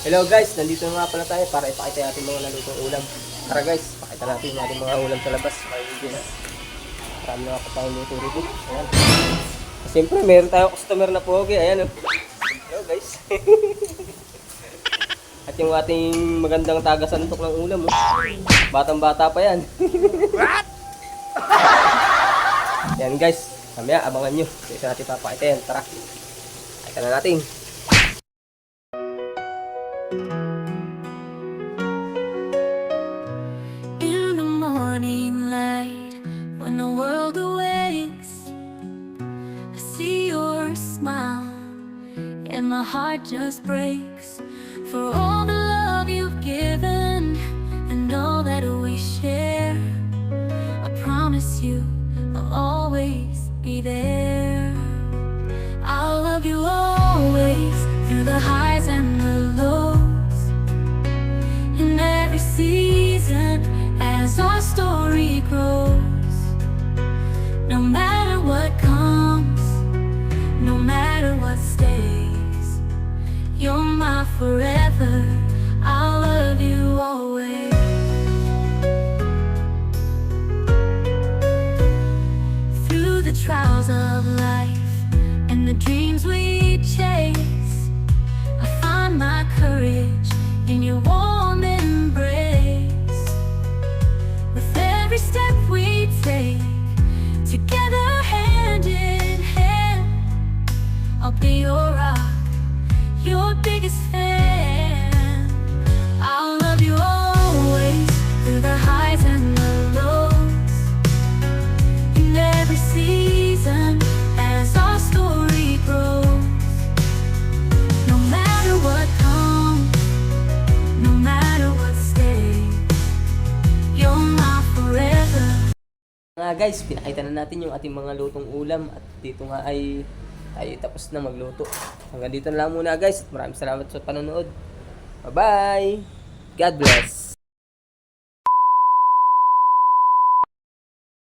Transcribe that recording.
Hello guys, nandito na nga pala tayo para ipakita natin mga nalutong ulam. Tara guys, pakita natin yung ating mga ulam sa labas. May na. Marami na nga pa tayong luto rito. Ayan. Siyempre, meron tayong customer na pogi. Ayan oh. Hello guys. At yung ating magandang taga-santok ng ulam oh. Batang-bata pa yan. What? Yan guys, mamaya abangan nyo. Kasi natin papakita yan. Tara, pakita na natin. In the morning light, when the world awakes, I see your smile, and my heart just breaks for all the love you've given and all that we share. I promise you I'll always be there. I'll love you always, through the highs and the lows, in every season as our story grows. No matter what comes, no matter what stays, you're my forever. I'll love you always. Through the trials of life and the dreams we chase, I find my courage in your warm embrace. With every step we take, together hand in hand, I'll be your rock, your biggest fan. I'll love you always, through the highs and the lows, in every season as our story grows. No matter what comes, no matter what stays, you're my forever. Nga guys, pinakita na natin yung ating mga lutong ulam at dito nga ay tayo tapos na magluto. Hanggang dito na lang muna guys at maraming salamat sa panonood. Bye bye! God bless!